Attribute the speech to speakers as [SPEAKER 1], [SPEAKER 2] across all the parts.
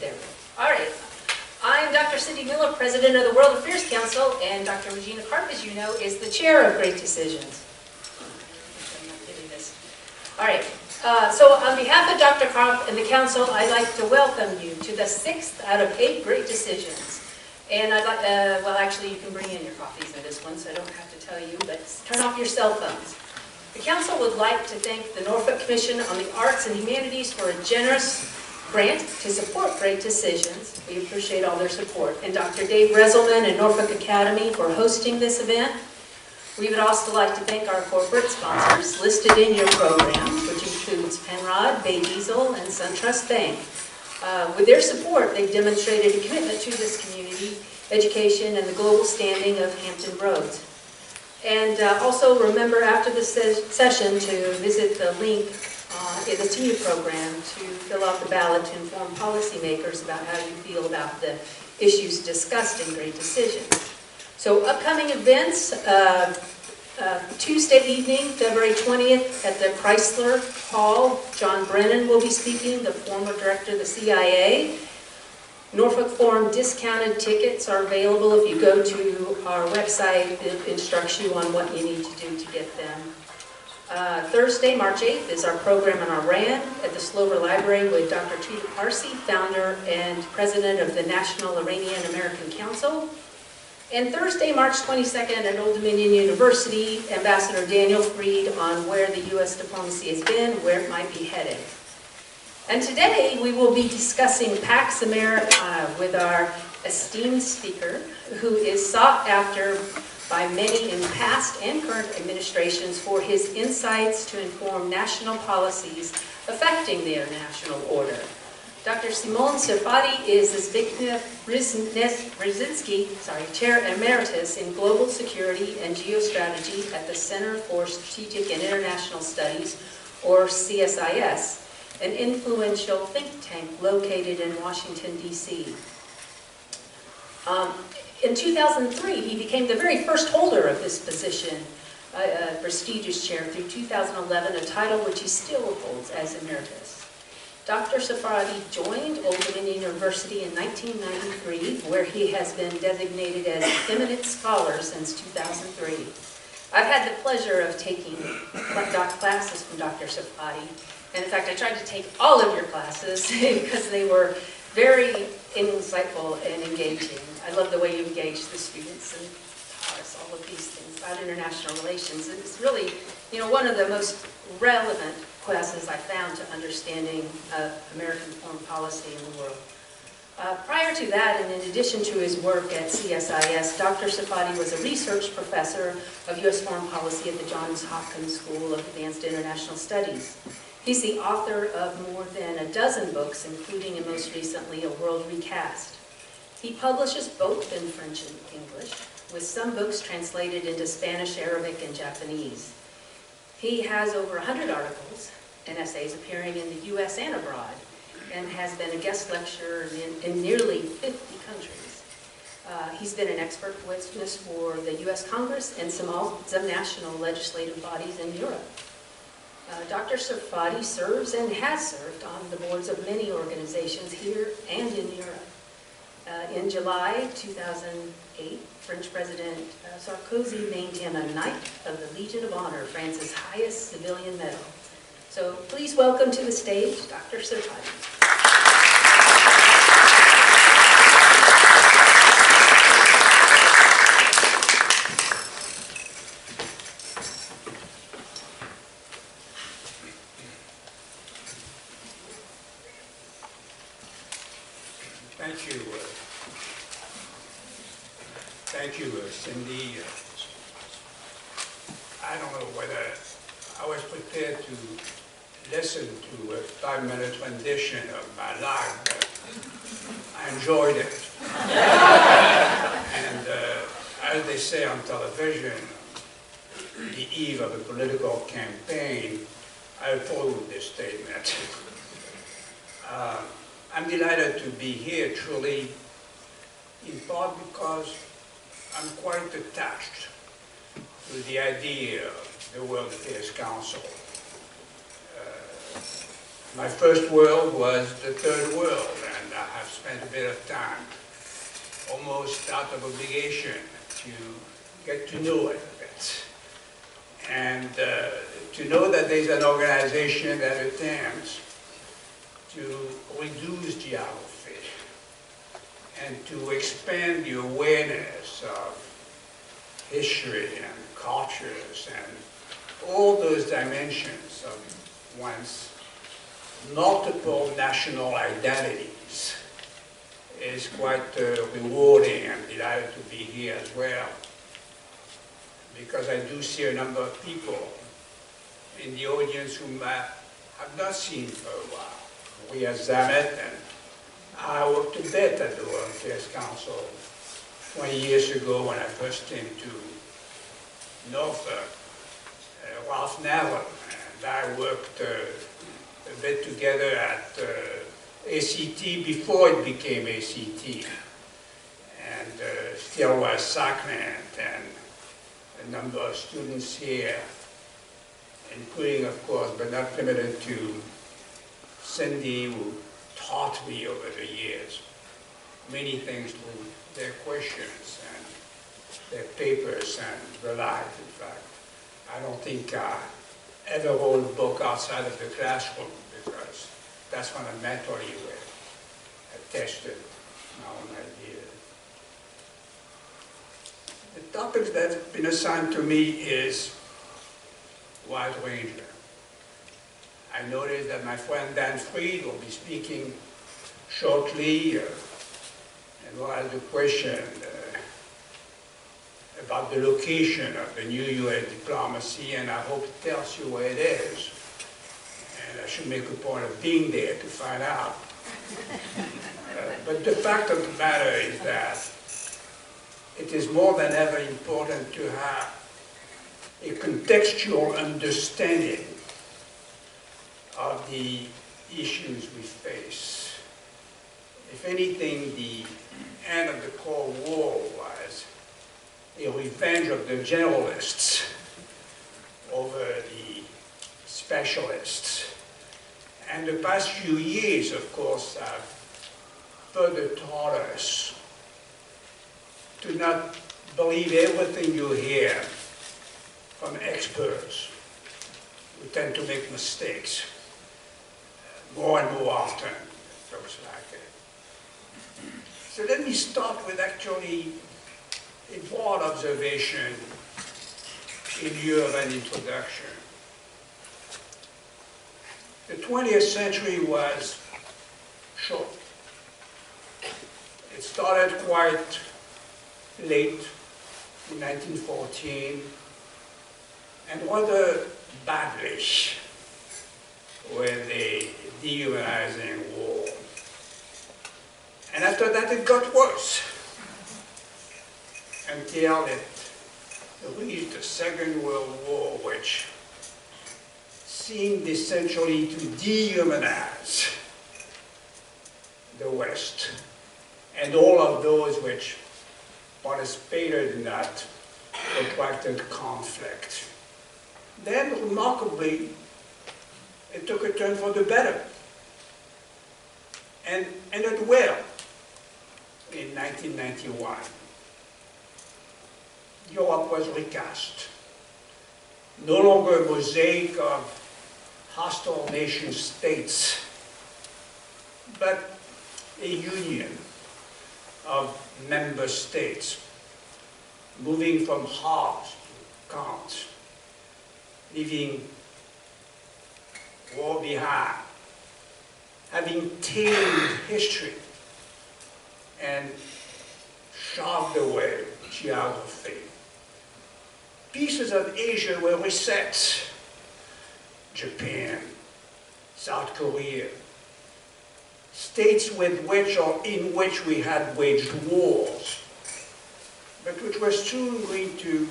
[SPEAKER 1] there. All right. I'm Dr. Cindy Miller, President of the World Affairs Council, and Dr. Regina Karp, as you know, is the Chair of Great Decisions. I'm not getting this. All right. So on behalf of Dr. Karp and the Council, I'd like to welcome you to the 6th out of 8 Great Decisions. And I'd like, well, actually, you can bring in your copies of this one, so I don't have to tell you, but turn off your cell phones. The Council would like to thank the Norfolk Commission on the Arts and Humanities for a generous grant to support Great Decisions. We appreciate all their support. And Dr. Dave Rezelman and Norfolk Academy for hosting this event. We would also like to thank our corporate sponsors listed in your program, which includes Penrod, Bay Diesel, and SunTrust Bank. With their support, they've demonstrated a commitment to this community, education, and the global standing of Hampton Roads. And also remember after the session to visit the link in the senior program to fill out the ballot to inform policymakers about how you feel about the issues discussed in Great Decisions. So upcoming events, Tuesday evening, February 20th at the Chrysler Hall, John Brennan will be speaking, the former director of the CIA. Norfolk Forum discounted tickets are available if you go to our website. It instructs you on what you need to do to get them. Thursday, March 8th, is our program in Iran at the Slover Library with Dr. Trita Parsi, founder and president of the National Iranian American Council. And Thursday, March 22nd, at Old Dominion University, Ambassador Daniel Freed on where the U.S. diplomacy has been, where it might be headed. And today, we will be discussing PAX Americana with our esteemed speaker, who is sought after by many in past and current administrations for his insights to inform national policies affecting the international order. Dr. Simon Serfaty is Zbigniew Brzezinski, Chair Emeritus in Global Security and Geostrategy at the Center for Strategic and International Studies, or CSIS, an influential think tank located in Washington, D.C. In 2003, he became the very first holder of this position, a prestigious chair, through 2011, a title which he still holds as emeritus. Dr. Serfaty joined Old Dominion University in 1993, where he has been designated as Eminent Scholar since 2003. I've had the pleasure of taking classes from Dr. Serfaty, and in fact, I tried to take all of your classes because they were very insightful and engaging. I love the way you engage the students and taught us all of these things about international relations. It's really, one of the most relevant classes I found to understanding American foreign policy in the world. Prior to that, and in addition to his work at CSIS, Dr. Serfaty was a research professor of U.S. foreign policy at the Johns Hopkins School of Advanced International Studies. He's the author of more than a dozen books, including and most recently A World Recast. He publishes both in French and English, with some books translated into Spanish, Arabic, and Japanese. He has over 100 articles and essays appearing in the U.S. and abroad, and has been a guest lecturer in nearly 50 countries. He's been an expert witness for the U.S. Congress and some national legislative bodies in Europe. Dr. Serfaty serves and has served on the boards of many organizations here and in Europe. In July 2008, French President Sarkozy named him a Knight of the Legion of Honor, France's highest civilian medal. So please welcome to the stage, Dr. Serfaty.
[SPEAKER 2] Thank you, Cindy. I don't know whether I was prepared to listen to a 5-minute rendition of my life, but I enjoyed it. And as they say on television, the eve of a political campaign, I'll follow this statement. I'm delighted to be here, truly, in part because I'm quite attached to the idea of the World Affairs Council. My first world was the third world, and I have spent a bit of time, almost out of obligation, to get to know it a bit. And to know that there's an organization that attempts to reduce geography and to expand the awareness of history and cultures and all those dimensions of one's multiple national identities is quite rewarding. I'm delighted to be here as well, because I do see a number of people in the audience whom I have not seen for a while. We as Zamet, and I worked a bit at the World Affairs Council 20 years ago when I first came to Norfolk. Ralph Neville and I worked a bit together at ACT before it became ACT, and still was Sacrament, and a number of students here, including, of course, but not limited to Cindy, who taught me over the years many things through their questions and their papers and the like. In fact, I don't think I ever wrote a book outside of the classroom, because that's fundamentally where I tested my own ideas. The topic that's been assigned to me is wide ranging. I noticed that my friend Dan Fried will be speaking shortly, and will ask the question about the location of the new U.S. diplomacy, and I hope it tells you where it is. And I should make a point of being there to find out. But the fact of the matter is that it is more than ever important to have a contextual understanding of the issues we face. If anything, the end of the Cold War was a revenge of the generalists over the specialists. And the past few years, of course, have further taught us to not believe everything you hear from experts who tend to make mistakes more and more often. It looks like it. So let me start with actually a broad observation in lieu of an introduction. The 20th century was short. It started quite late in 1914, and rather badly with a dehumanizing war. And after that it got worse, until it reached the Second World War, which seemed essentially to dehumanize the West and all of those which participated in that protracted conflict. Then, remarkably, it took a turn for the better, and ended well in 1991. Europe was recast. No longer a mosaic of hostile nation states, but a union of member states, moving from heart to count, leaving war behind, having tamed history and shoved away geography. Pieces of Asia were reset. Japan, South Korea, states with which or in which we had waged wars, but which were soon going to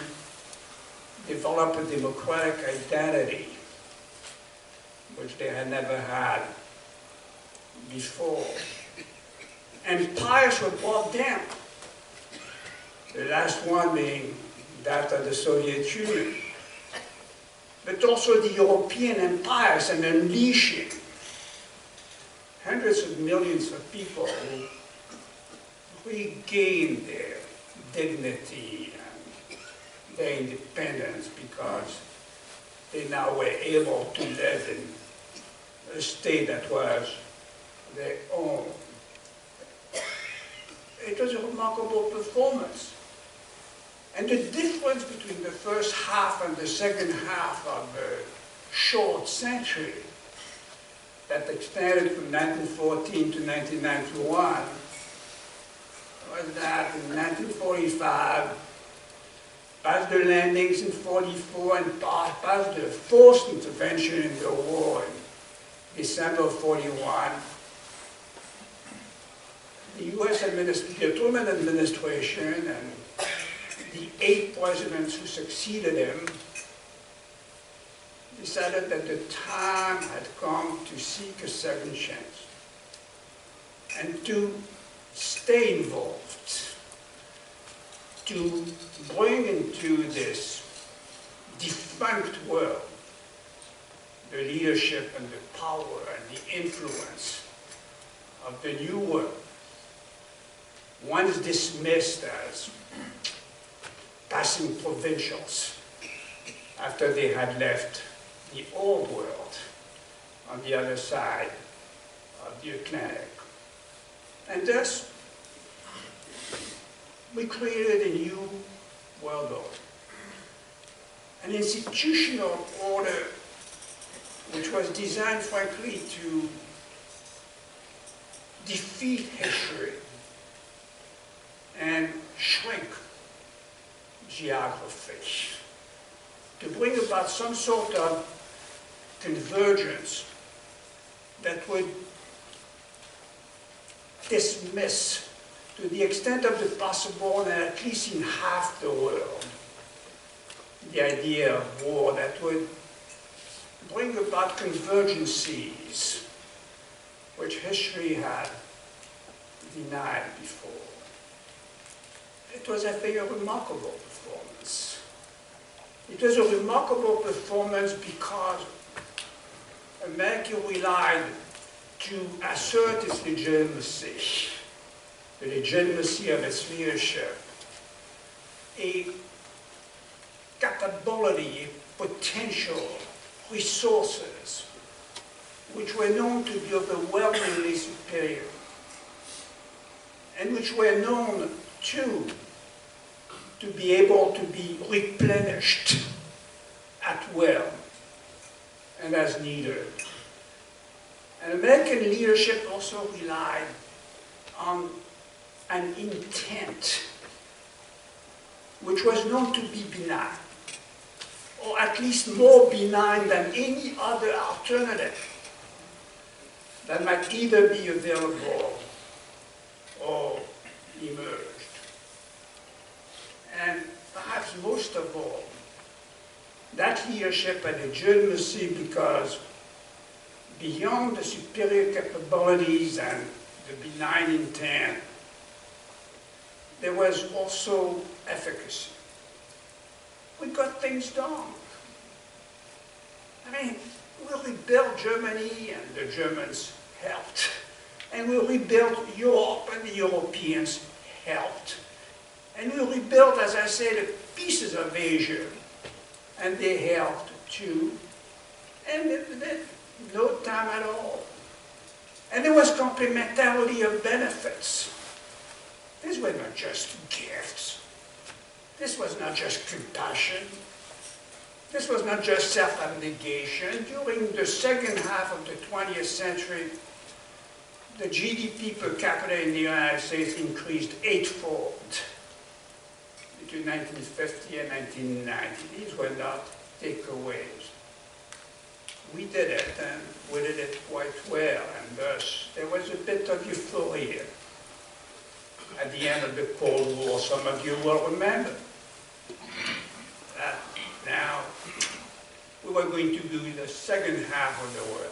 [SPEAKER 2] develop a democratic identity, which they had never had before. Empires were brought down, the last one being that of the Soviet Union, but also the European empires, and unleashing hundreds of of millions of people who regained their dignity and their independence because they now were able to live in a state that was their own. It was a remarkable performance. And the difference between the first half and the second half of the short century that extended from 1914 to 1991 was that in 1945, past the landings in 44 and past the forced intervention in the war in December of 41, the the Truman administration and the 8 presidents who succeeded him decided that the time had come to seek a second chance and to stay involved, to bring into this defunct world the leadership and the power and the influence of the new world, once dismissed as passing provincials after they had left the old world on the other side of the Atlantic. And thus, we created a new world order, an institutional order which was designed, frankly, to defeat history and shrink geography, to bring about some sort of convergence that would dismiss, to the extent of the possible, and at least in half the world, the idea of war, that would bring about convergencies which history had denied before. It was, I think, a remarkable performance. It was a remarkable performance because America relied to assert its legitimacy, the legitimacy of its leadership, a capability, a potential, resources which were known to be overwhelmingly superior, and which were known too to be able to be replenished at will and as needed. And American leadership also relied on an intent which was known to be benign, or at least more benign than any other alternative that might either be available or emerged. And perhaps most of all, that leadership had legitimacy because beyond the superior capabilities and the benign intent, there was also efficacy. We got things done. I mean, we rebuilt Germany and the Germans helped. And we rebuilt Europe and the Europeans helped. And we rebuilt, as I said, the pieces of Asia, and they helped too. And no time at all. And there was complementarity of benefits. These were not just gifts. This was not just compassion. This was not just self-abnegation. During the second half of the 20th century, the GDP per capita in the United States increased 8-fold between 1950 and 1990. These were not takeaways. We did it, and we did it quite well, and thus there was a bit of euphoria at the end of the Cold War. Some of you will remember that now we were going to do the second half of the world.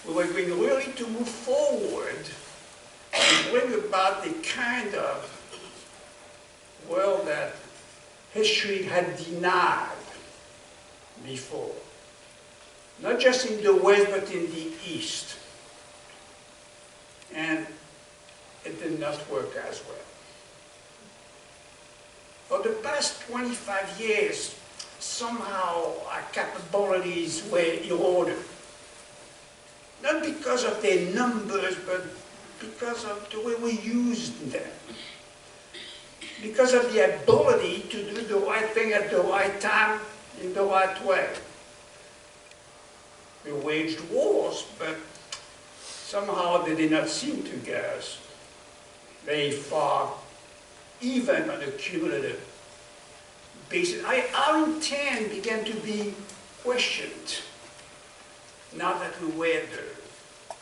[SPEAKER 2] We were going really to move forward and bring about the kind of world that history had denied before. Not just in the West, but in the East. did not work as well. For the past 25 years, somehow our capabilities were eroded. Not because of their numbers, but because of the way we used them. Because of the ability to do the right thing at the right time, in the right way. We waged wars, but somehow they did not seem to get us very far, even on a cumulative basis. Our intent began to be questioned now that we were the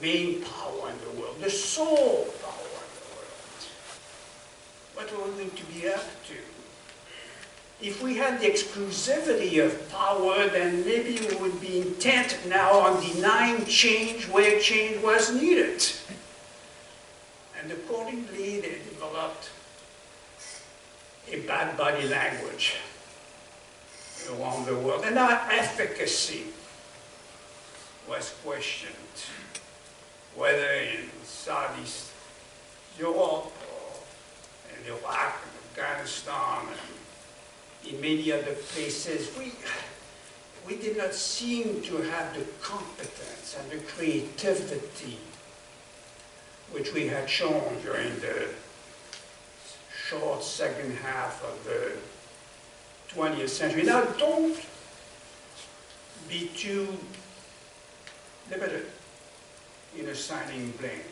[SPEAKER 2] main power in the world, the sole power in the world. What were we going to be up to? If we had the exclusivity of power, then maybe we would be intent now on denying change where change was needed. And accordingly, they developed a bad body language around the world. And our efficacy was questioned, whether in Southeast Europe or in Iraq and Afghanistan and in many other places. We did not seem to have the competence and the creativity which we had shown during the short second half of the 20th century. Now, don't be too limited in assigning blame.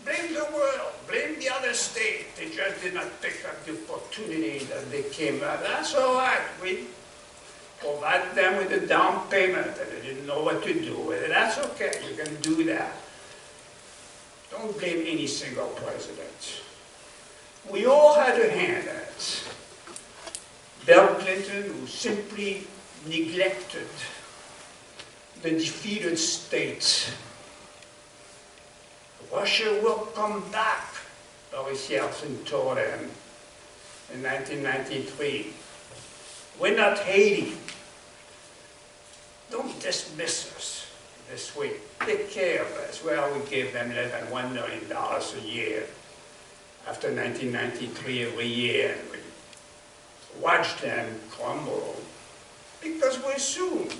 [SPEAKER 2] Blame the world, blame the other state. They just did not pick up the opportunity that they came at. That's all right. We provide them with a down payment and they didn't know what to do with it. That's okay, you can do that. Don't blame any single president. We all had a hand in it. Bill Clinton, who simply neglected the defeated states. Russia will come back, Boris Yeltsin told him in 1993. We're not Haiti. Don't dismiss us this way. Take care of us. Well, we gave them less than $1 million a year after 1993 every year. And we watched them crumble because we assumed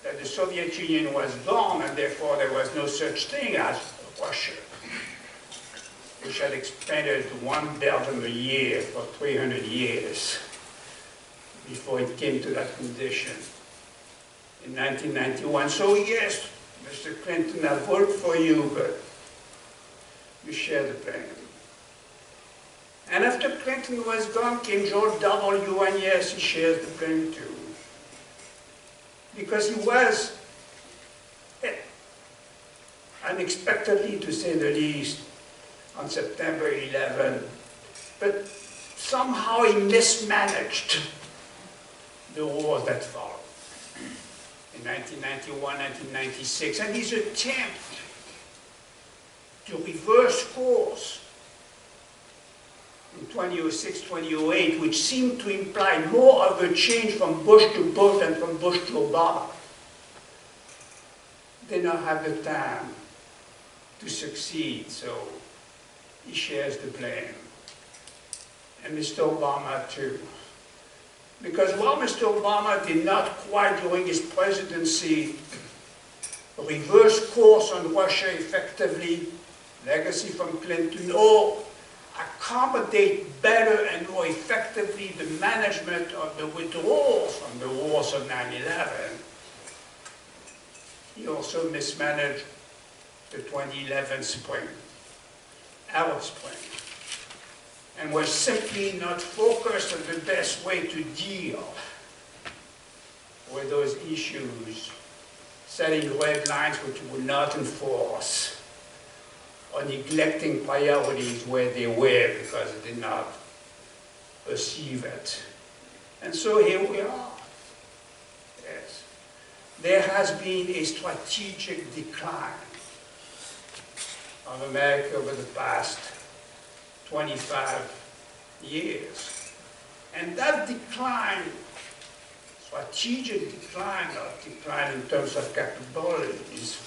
[SPEAKER 2] that the Soviet Union was gone and therefore there was no such thing as Russia, which had expanded to $1 billion a year for 300 years before it came to that condition in 1991. So yes, Mr. Clinton, I vote for you, but you share the blame. And after Clinton was gone, came George W., and yes, he shares the blame too. Because he was, unexpectedly to say the least, on September 11, but somehow he mismanaged the wars that followed in 1991, 1996, and his attempt to reverse course in 2006, 2008, which seemed to imply more of a change from Bush to Bush than from Bush to Obama, did not have the time to succeed, so he shares the blame. And Mr. Obama too. Because while Mr. Obama did not quite during his presidency reverse course on Russia effectively, legacy from Clinton, or accommodate better and more effectively the management of the withdrawals from the wars of 9/11, he also mismanaged the 2011 spring, Arab Spring, and was simply not focused on the best way to deal with those issues, setting red lines which he would not enforce, or neglecting priorities where they were because he did not perceive it. And so here we are. Yes. There has been a strategic decline of America over the past 25 years. And that decline, strategic decline, not decline in terms of capabilities,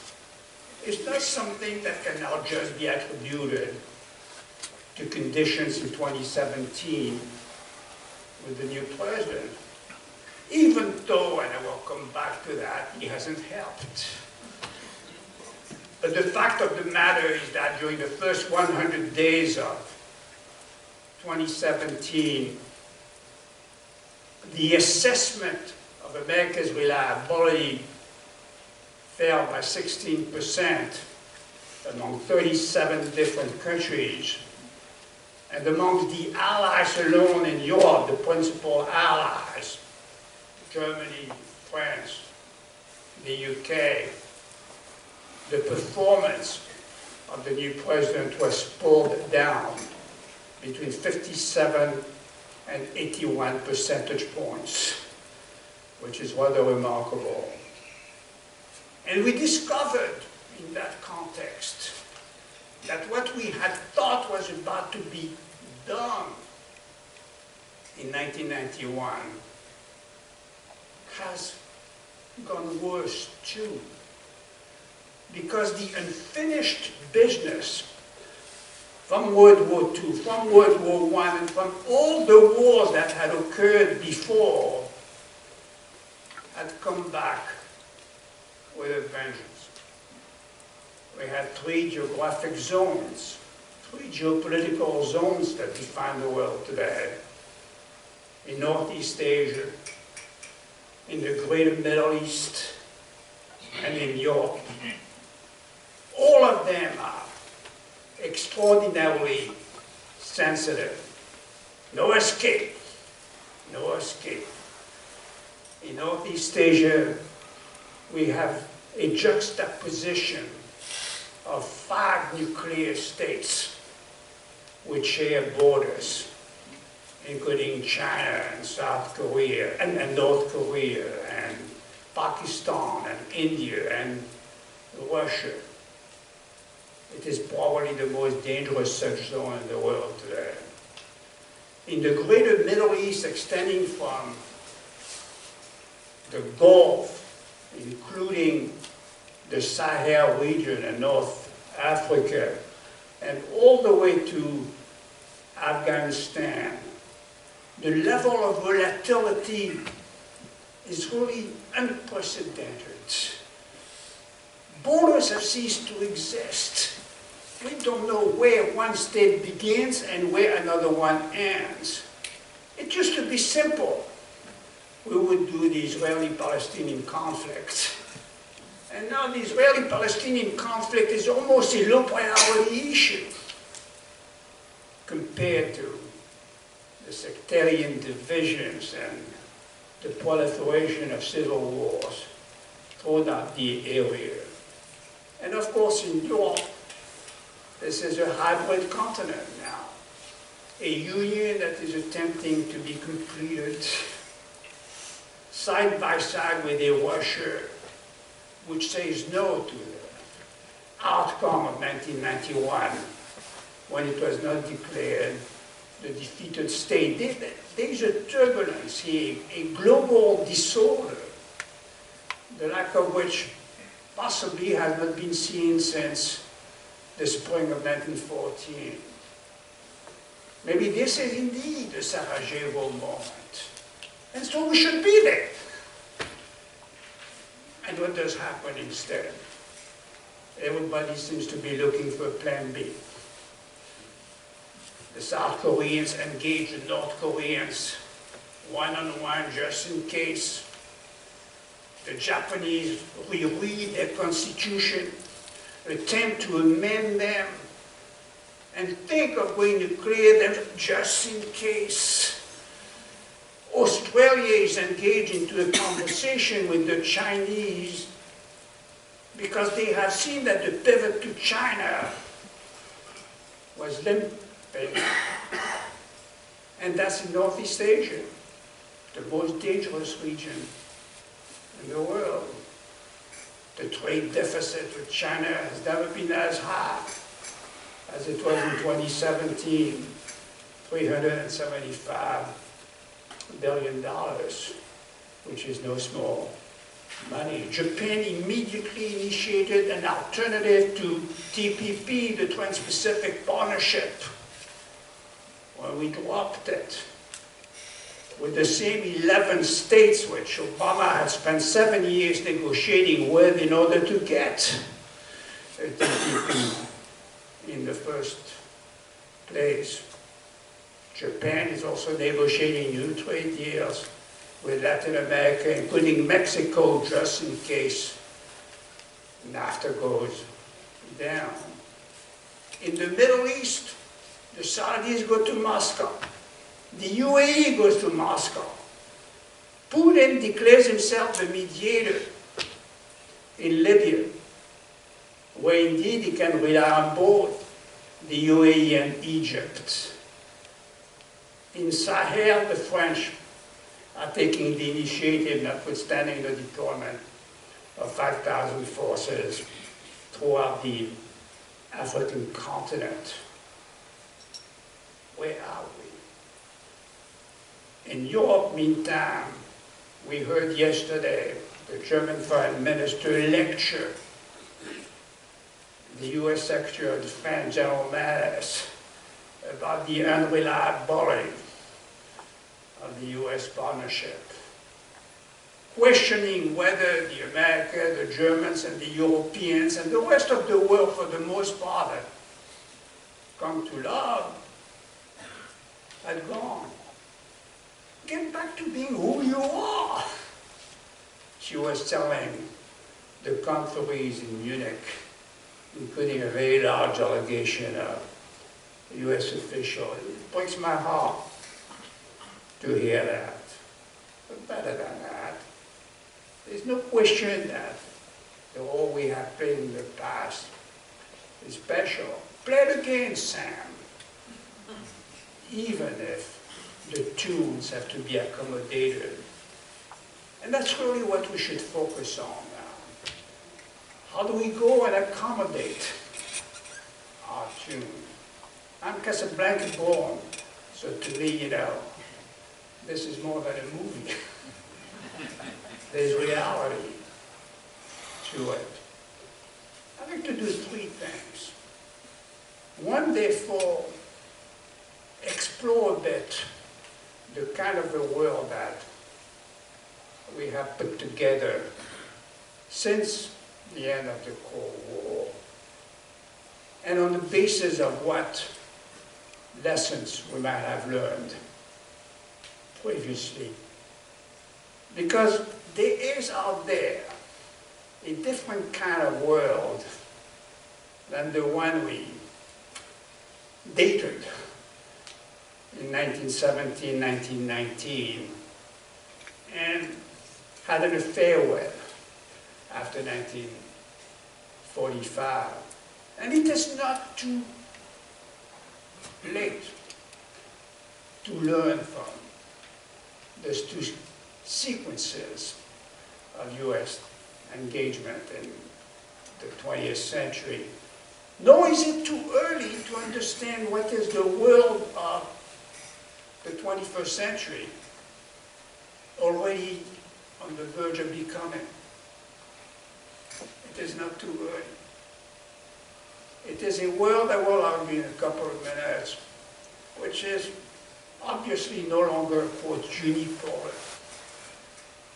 [SPEAKER 2] is not something that can now just be attributed to conditions in 2017 with the new president, even though, and I will come back to that, he hasn't helped. But the fact of the matter is that during the first 100 days of 2017, the assessment of America's reliability fell by 16% among 37 different countries. And among the allies alone in Europe, the principal allies, Germany, France, the UK, the performance of the new president was pulled down between 57 and 81 percentage points, which is rather remarkable. And we discovered in that context that what we had thought was about to be done in 1991 has gone worse too. Because the unfinished business from World War II, from World War I, and from all the wars that had occurred before had come back with a vengeance. We had 3 geographic zones, 3 geopolitical zones that define the world today. In Northeast Asia, in the greater Middle East, and in Europe. All of them are extraordinarily sensitive. No escape. No escape. In Northeast Asia, we have a juxtaposition of 5 nuclear states which share borders, including China and South Korea, and North Korea, and Pakistan, and India, and Russia. It is probably the most dangerous such zone in the world today. In the greater Middle East, extending from the Gulf, including the Sahel region and North Africa, and all the way to Afghanistan, the level of volatility is really unprecedented. Borders have ceased to exist. We don't know where one state begins and where another one ends. It used to be simple. We would do the Israeli-Palestinian conflict. And now the Israeli-Palestinian conflict is almost a low-priority issue compared to the sectarian divisions and the proliferation of civil wars throughout the area. And of course in Europe, this is a hybrid continent now. A union that is attempting to be completed side by side with a Russia which says no to the outcome of 1991 when it was not declared the defeated state. There is a turbulence here, a global disorder, the lack of which possibly has not been seen since the spring of 1914. Maybe this is indeed the Sarajevo moment. And so we should be there. And what does happen instead? Everybody seems to be looking for a plan B. The South Koreans engage the North Koreans one-on-one just in case. The Japanese reread their constitution, attempt to amend them, and think of going to clear them just in case. Australia is engaged into a conversation with the Chinese because they have seen that the pivot to China was limping. And that's in Northeast Asia, the most dangerous region in the world. The trade deficit with China has never been as high as it was in 2017, $375 billion, which is no small money. Japan immediately initiated an alternative to TPP, the Trans-Pacific Partnership, when we dropped it with the same 11 states which Obama had spent 7 years negotiating with in order to get a TPP in the first place. Japan is also negotiating new trade deals with Latin America, including Mexico, just in case NAFTA goes down. In the Middle East, the Saudis go to Moscow. The UAE goes to Moscow. Putin declares himself the mediator in Libya, where indeed he can rely on both the UAE and Egypt. In Sahel, the French are taking the initiative, notwithstanding the deployment of 5,000 forces throughout the African continent. Where are we? In Europe, meantime, we heard yesterday the German Foreign Minister lecture the US Secretary of Defense, General Mattis, about the unreliability of the US partnership, questioning whether the Americans, the Germans, and the Europeans, and the rest of the world, for the most part, had come to love, had gone. Get back to being who you are, she was telling the conferees in Munich, including a very large delegation of US officials. It breaks my heart to hear that. But better than that, there's no question that the role we have played in the past is special. Play it again, Sam. Even if the tunes have to be accommodated. And that's really what we should focus on now. How do we go and accommodate our tune? I'm Casablanca born, so to me, you know, this is more than a movie. There's reality to it. I'd like to do three things. One, therefore, explore a bit the kind of a world that we have put together since the end of the Cold War, and on the basis of what lessons we might have learned previously. Because there is out there a different kind of world than the one we dated in 1917, 1919, and had an affair with after 1945. And it is not too late to learn from those two sequences of US engagement in the 20th century. Nor is it too early to understand what is the world of the 21st century, already on the verge of becoming. It is not too early. It is a world, I will argue in a couple of minutes, which is obviously no longer, quote, unipolar.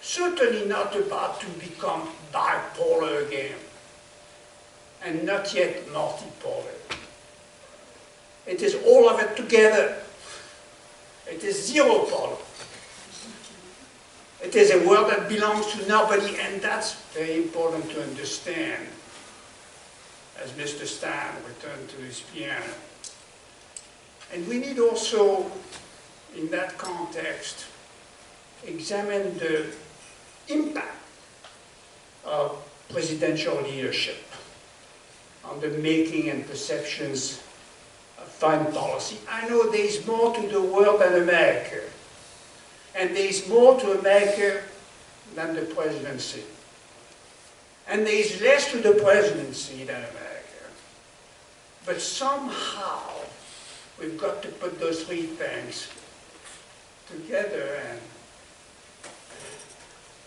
[SPEAKER 2] Certainly not about to become bipolar again, and not yet multipolar. It is all of it together. It is zero polar. It is a world that belongs to nobody, and that's very important to understand as Mr. Stein returned to his piano. And we need also, in that context, examine the impact of presidential leadership on the making and perceptions of foreign policy. I know there's more to the world than America, and there's more to America than the presidency. And there's less to the presidency than America. But somehow, we've got to put those three things together and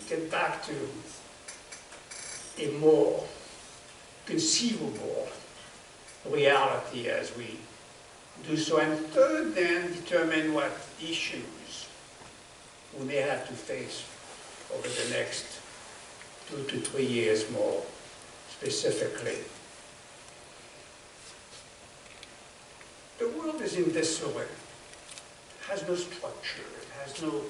[SPEAKER 2] get back to a more conceivable reality as we do so. And third, then, determine what issues we may have to face over the next 2 to 3 years more specifically. The world is in disarray. It has no structure, it has no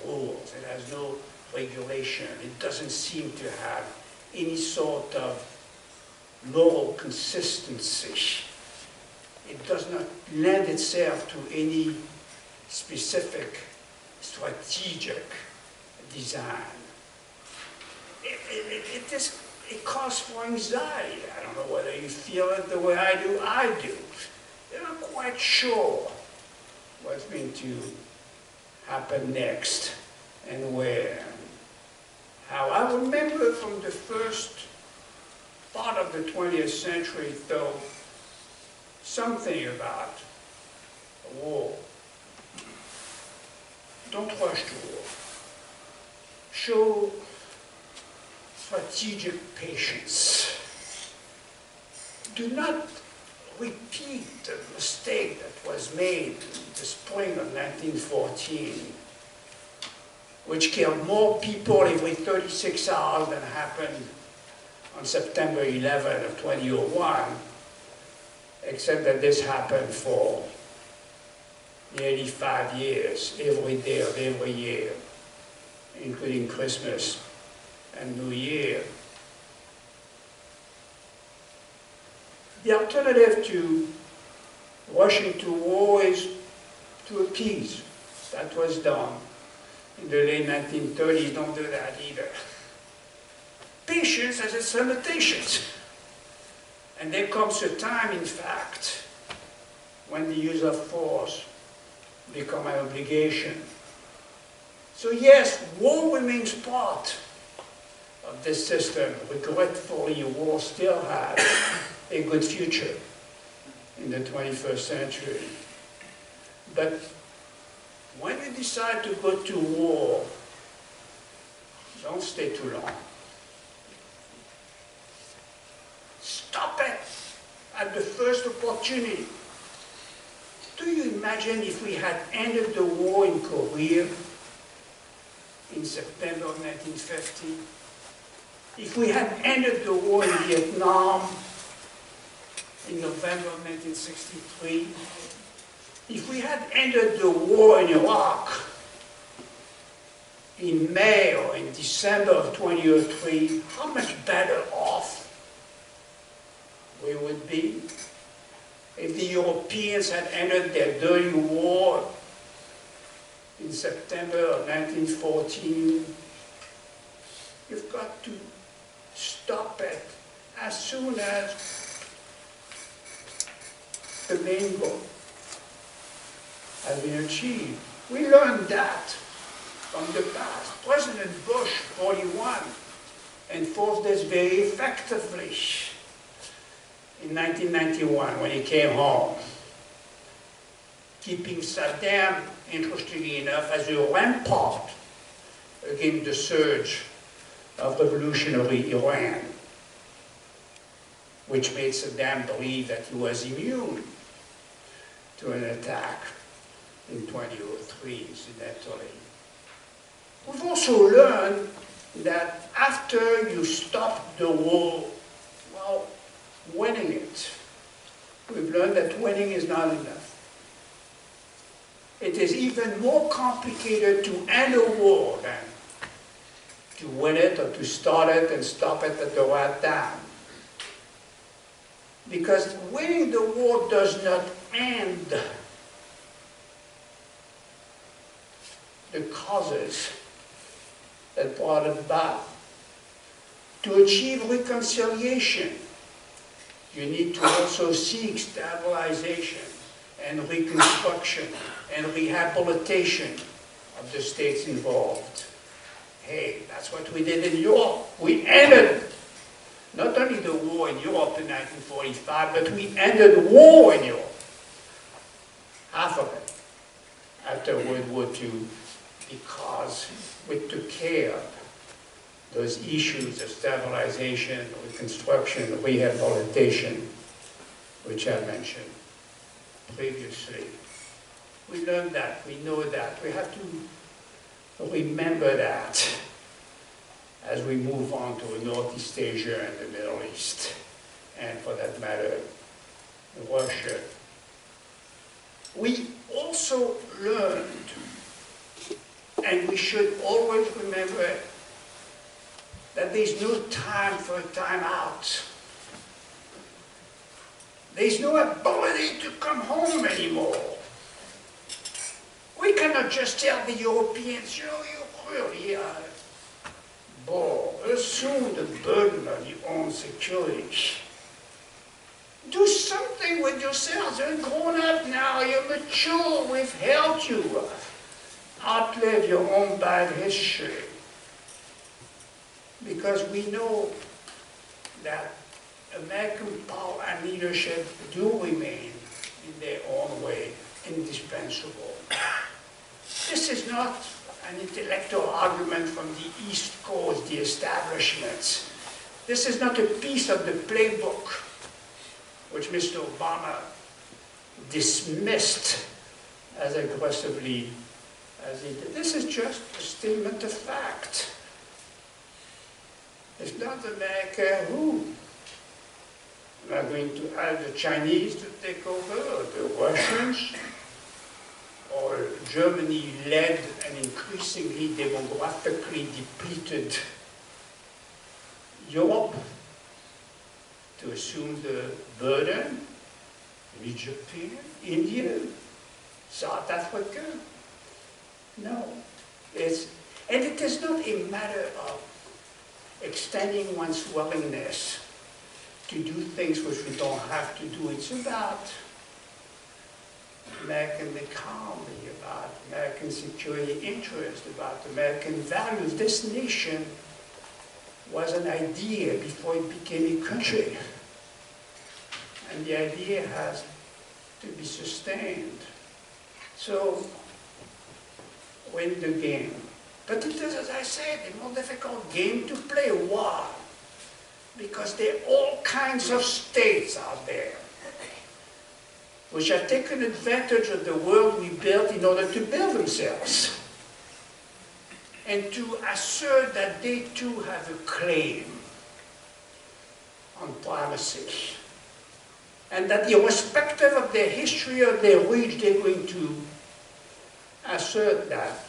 [SPEAKER 2] rules, it has no regulation. It doesn't seem to have any sort of moral consistency. It does not lend itself to any specific strategic design. It calls for anxiety. I don't know whether you feel it the way I do. I do. You're not quite sure what's going to happen next and where and how. I remember from the first part of the 20th century, though, something about a war. Don't rush to war. Show strategic patience. Do not repeat the mistake that was made in the spring of 1914, which killed more people every 36 hours than happened on September 11 of 2001, except that this happened for nearly 5 years, every day of every year, including Christmas and New Year. The alternative to rushing to war is to appease. That was done in the late 1930s. Don't do that either. Patience has its limitations. And there comes a time, in fact, when the use of force becomes an obligation. So yes, war remains part of this system. Regretfully, war still has a good future in the 21st century. But when you decide to go to war, don't stay too long. Stop it at the first opportunity. Do you imagine if we had ended the war in Korea in September of 1950? If we had ended the war in Vietnam in November of 1963, if we had ended the war in Iraq in May or in December of 2003, how much better off we would be? If the Europeans had ended their dirty war in September of 1914, you've got to stop it as soon as the main goal has been achieved. We learned that from the past. President Bush, 41, enforced this very effectively in 1991 when he came home, keeping Saddam, interestingly enough, as a rampart against the surge of revolutionary Iran, which made Saddam believe that he was immune to an attack in 2003, incidentally. We've also learned that after you stop the war, well, winning it, we've learned that winning is not enough. It is even more complicated to end a war than to win it or to start it and stop it at the right time. Because winning the war does not end the causes that brought it about. To achieve reconciliation, you need to also seek stabilization and reconstruction and rehabilitation of the states involved. Hey, that's what we did in Europe. We ended not only the war in Europe in 1945, but we ended war in Europe. Half of it after World War II, because we took care of those issues of stabilization, reconstruction, rehabilitation, which I mentioned previously. We learned that, we know that. We have to remember that as we move on to Northeast Asia and the Middle East, and for that matter, Russia. We also learned, and we should always remember, that there's no time for a time out. There's no ability to come home anymore. We cannot just tell the Europeans, you know, you really assume the burden of your own security. Do something with yourselves. You're grown up now, you're mature, we've helped you outlive your own bad history. Because we know that American power and leadership do remain, in their own way, indispensable. This is not an intellectual argument from the East Coast, the establishments. This is not a piece of the playbook which Mr. Obama dismissed as aggressively as he did. This is just a statement of fact. It's not America who. We are going to ask the Chinese to take over, or the Russians, or Germany led an increasingly demographically depleted Europe to assume the burden, Egypt, India, South Africa. No. And it is not a matter of extending one's willingness to do things which we don't have to do. It's about American economy, about American security interest, about American values. This nation was an idea before it became a country. And the idea has to be sustained. So, win the game. But it is, as I said, a more difficult game to play. Why? Because there are all kinds of states out there which have taken advantage of the world we built in order to build themselves, and to assert that they too have a claim on primacy, and that irrespective of their history or their reach, they're going to assert that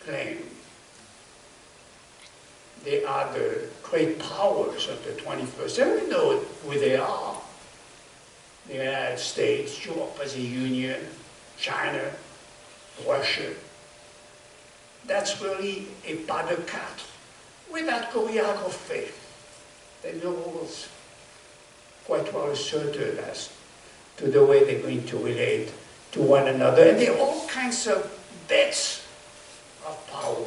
[SPEAKER 2] claim. They are the great powers of the 21st century. We know who they are. The United States, Europe as a union, China, Russia. That's really a pas de quatre, without choreography. There are no rules quite well asserted as to the way they're going to relate to one another. And there are all kinds of bits of power.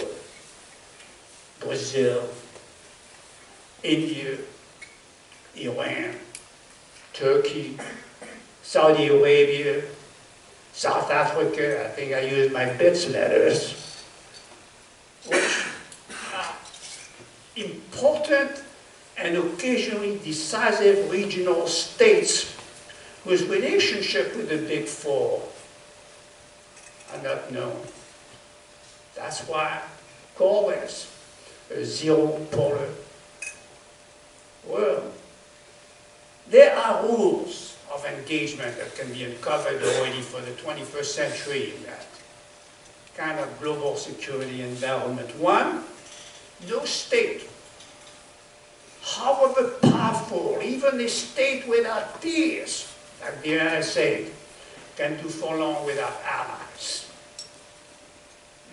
[SPEAKER 2] Brazil, India, Iran, Turkey, Saudi Arabia, South Africa. I think I used my bits letters, which are important and occasionally decisive regional states whose relationship with the Big Four are not known. That's why I call this a zero-polar world. There are rules of engagement that can be uncovered already for the 21st century in that kind of global security environment. One, no state, however powerful, even a state without peers, like the United States, can do for long without allies.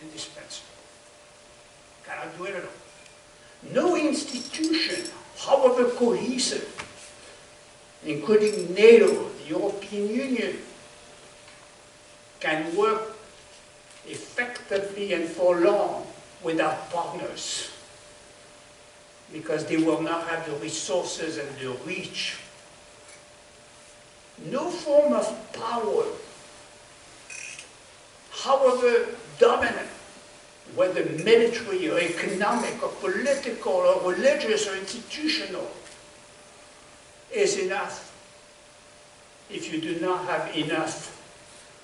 [SPEAKER 2] Indispensable. Cannot do it alone. No institution, however cohesive, including NATO, the European Union, can work effectively and for long without partners, because they will not have the resources and the reach. No form of power, however dominant, whether military or economic or political or religious or institutional, is enough if you do not have enough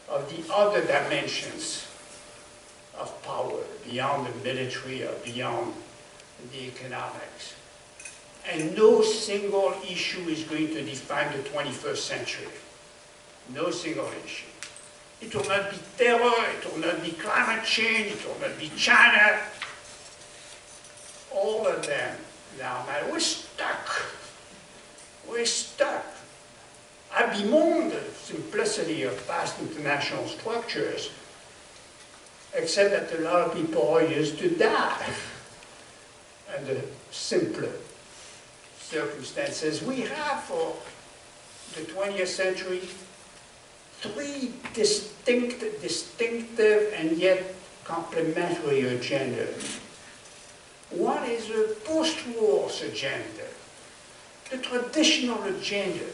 [SPEAKER 2] of the other dimensions of power beyond the military or beyond the economics. And no single issue is going to define the 21st century. No single issue. It will not be terror, it will not be climate change, it will not be China. All of them now, man, we're stuck. We're stuck. I bemoan the simplicity of past international structures, except that a lot of people are used to die under simpler circumstances. We have, for the 20th century, three distinctive and yet complementary agendas. One is a post-war agenda, the traditional agenda.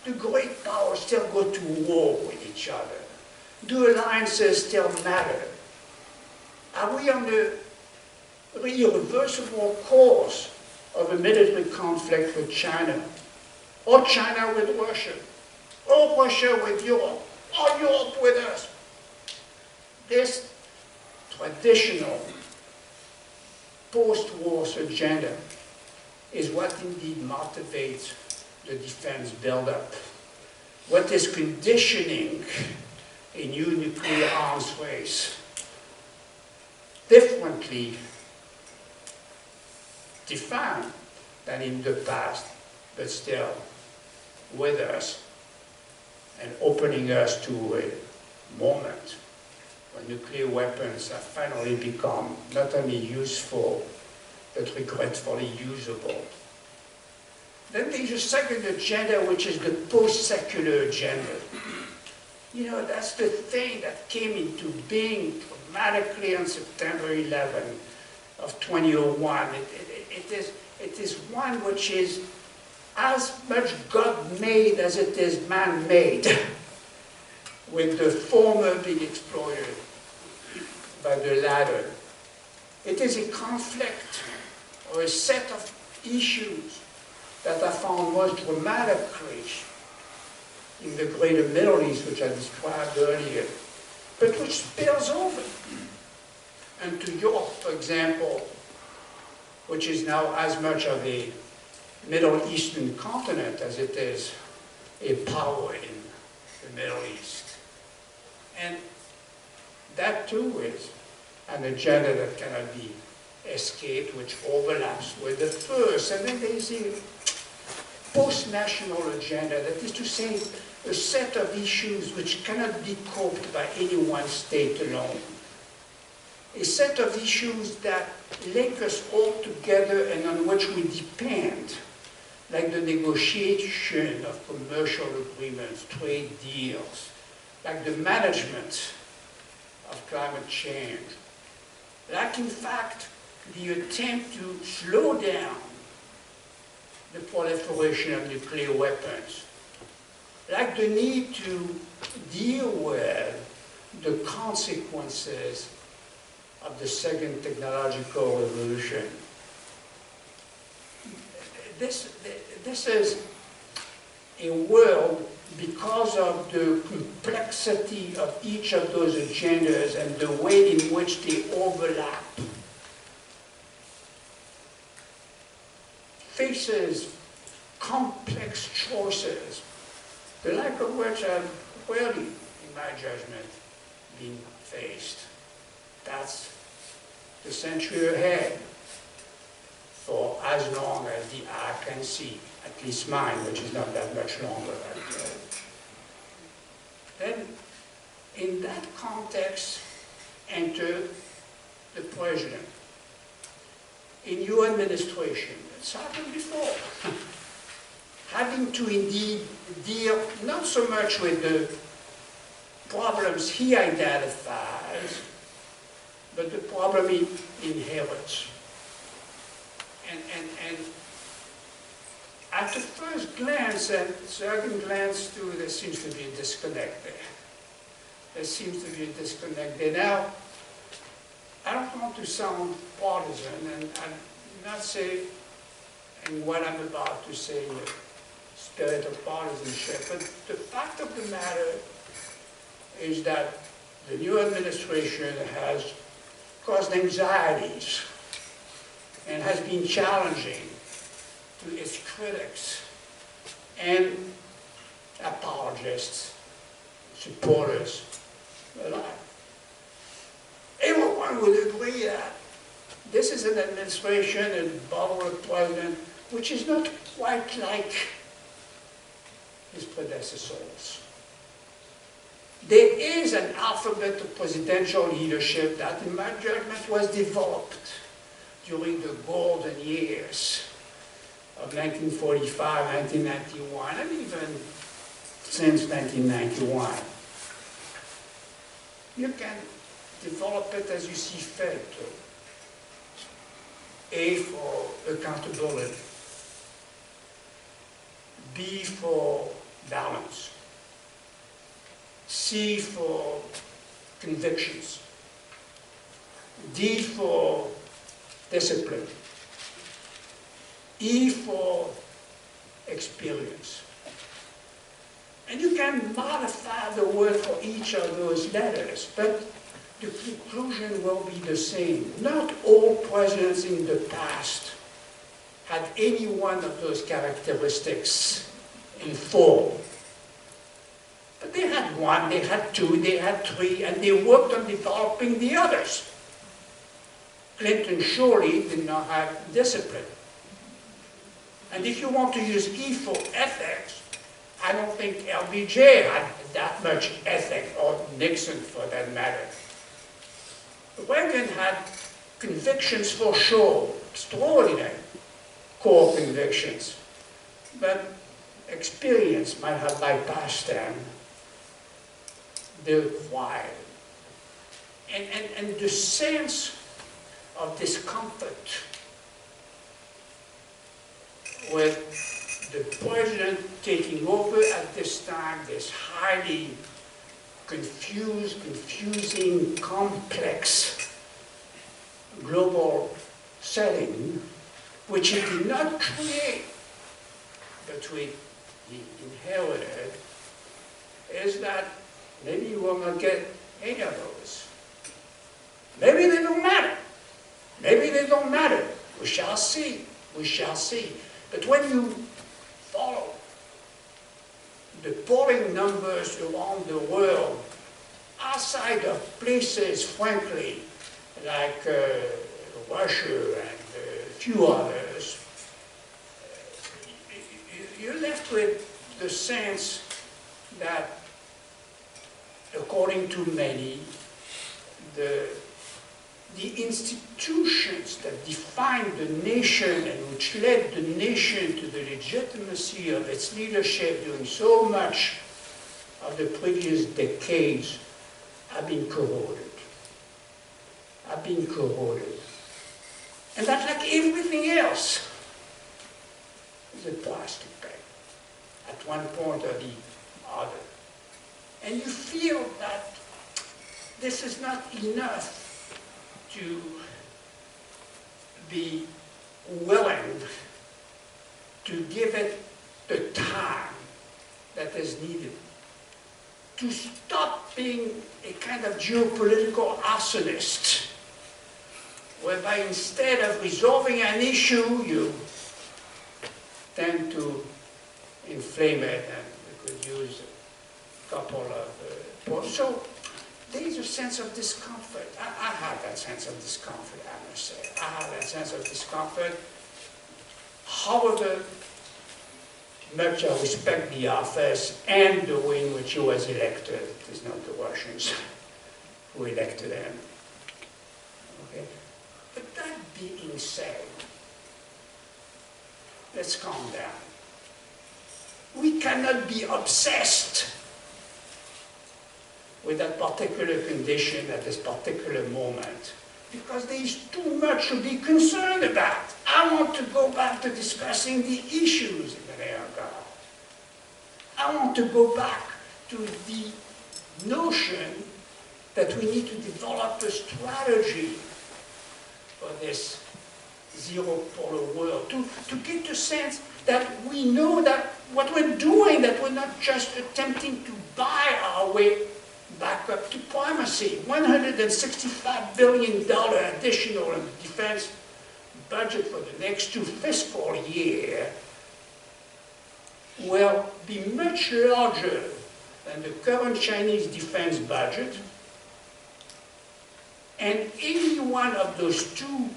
[SPEAKER 2] The great powers still go to war with each other. Do alliances still matter? Are we on the irreversible course of a military conflict with China? Or China with Russia? Or Russia with Europe? Or Europe with us? This traditional post-war agenda is what indeed motivates the defense buildup. What is conditioning a new nuclear arms race? Differently defined than in the past, but still with us and opening us to a moment when nuclear weapons have finally become not only useful, but regretfully usable. Then there's a second agenda, which is the post-secular agenda. You know, that's the thing that came into being dramatically on September 11 of 2001. It is one which is as much God-made as it is man-made, with the former being exploited by the latter. It is a conflict or a set of issues that I found most dramatically in the greater Middle East, which I described earlier, but which spills over into Europe, for example, which is now as much of a Middle Eastern continent as it is a power in the Middle East. And that too is an agenda that cannot be escaped, which overlaps with the first. And then there's a post-national agenda, that is to say, a set of issues which cannot be coped by any one state alone. A set of issues that link us all together and on which we depend, like the negotiation of commercial agreements, trade deals, like the management of climate change, like in fact the attempt to slow down the proliferation of nuclear weapons, like the need to deal with the consequences of the second technological revolution. This is a world, because of the complexity of each of those agendas and the way in which they overlap, faces complex choices, the like of which have rarely, in my judgment, been faced. That's the century ahead, for as long as the eye can see, at least mine, which is not that much longer. Then, in that context, enter the president. In your administration, it's happened before, having to indeed deal not so much with the problems he identifies, but the problem he inherits. And at the first glance, and second glance too, there seems to be a disconnect there. There seems to be a disconnect there. Now, I don't want to sound partisan, and I'm not saying what I'm about to say in the spirit of partisanship, but the fact of the matter is that the new administration has caused anxieties and has been challenging to its critics and apologists, supporters alike. Everyone would agree that this is an administration and Barbara president which is not quite like his predecessors. There is an alphabet of presidential leadership that, in my judgment, was developed during the golden years of 1945, 1991, and even since 1991. You can develop it as you see fit. A for accountability, B for balance, C for convictions, D for discipline, E for experience. And you can modify the word for each of those letters, but the conclusion will be the same. Not all presidents in the past had any one of those characteristics in full. But they had one, they had two, they had three, and they worked on developing the others. Clinton surely did not have discipline. And if you want to use E for ethics, I don't think LBJ had that much ethic, or Nixon for that matter. Reagan had convictions for sure, extraordinary core convictions, but experience might have bypassed them. They're required. And the sense of discomfort with the president taking over at this time, this highly confusing, complex global setting, which he did not create, but he inherited, is that maybe you will not get any of those. Maybe they don't matter. Maybe they don't matter. We shall see. We shall see. But when you follow the polling numbers around the world, outside of places, frankly, like Russia and a few others, you're left with the sense that, according to many, the institutions that defined the nation and which led the nation to the legitimacy of its leadership during so much of the previous decades have been corroded. Have been corroded. And that, like everything else, is a price to pay at one point or the other. And you feel that this is not enough to be willing to give it the time that is needed, to stop being a kind of geopolitical arsonist, whereby instead of resolving an issue, you tend to inflame it, and we could use a couple of points. So there's a sense of discomfort. I have that sense of discomfort, I must say. I have that sense of discomfort. However much I respect the office and the way in which he was elected, it is not the Russians who elected him. Okay? But that being said, let's calm down. We cannot be obsessed with that particular condition at this particular moment, because there is too much to be concerned about. I want to go back to discussing the issues in America. I want to go back to the notion that we need to develop a strategy for this zero polar world, to get the sense that we know that what we're doing, that we're not just attempting to buy our way back up to primacy. $165 billion additional in the defense budget for the next 2 fiscal years will be much larger than the current Chinese defense budget, and any one of those two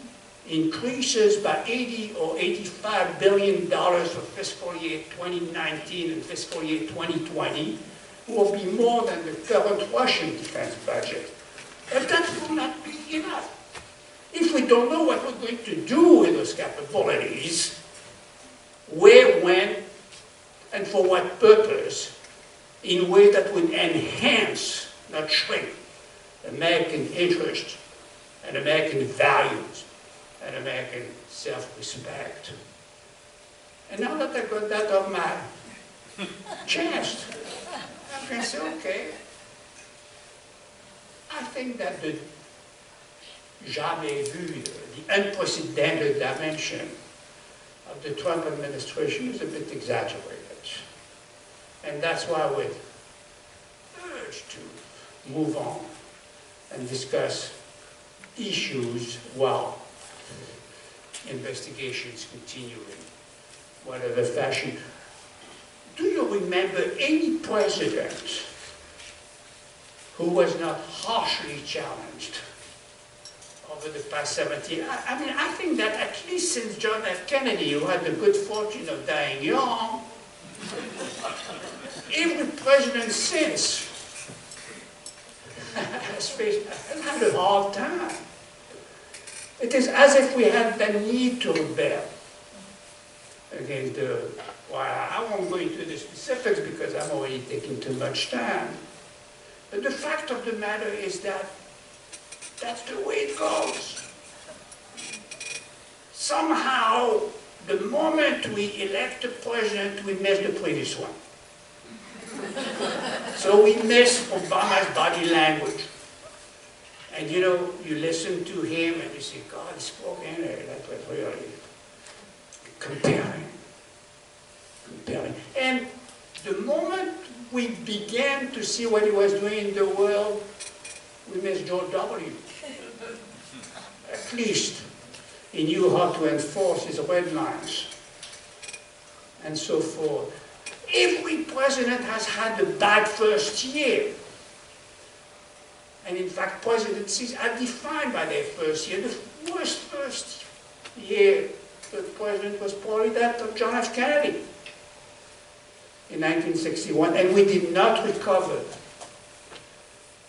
[SPEAKER 2] increases by 80 or $85 billion for fiscal year 2019 and fiscal year 2020 will be more than the current Russian defense budget. But that will not be enough. If we don't know what we're going to do with those capabilities, where, when, and for what purpose, in a way that would enhance, not shrink, American interest and American values and American self-respect. And now that I got that off my chest, I can say, okay, I think that the jamais vu, the unprecedented dimension of the Trump administration is a bit exaggerated. And that's why I would urge to move on and discuss issues while investigations continuing, whatever fashion. Do you remember any president who was not harshly challenged over the past 70 years? I mean, I think that at least since John F. Kennedy, who had the good fortune of dying young, every president since has had a hard time. It is as if we had the need to rebel against the, well, I won't go into the specifics because I'm already taking too much time. But the fact of the matter is that that's the way it goes. Somehow, the moment we elect a president, we miss the previous one. So we miss Obama's body language. And you know, you listen to him and you say, God, he spoke in there. That was really compelling. Compelling. And the moment we began to see what he was doing in the world, we miss George W. At least he knew how to enforce his red lines and so forth. Every president has had a bad first year. And in fact, presidencies are defined by their first year. The worst first year the president was probably that of John F. Kennedy in 1961, and we did not recover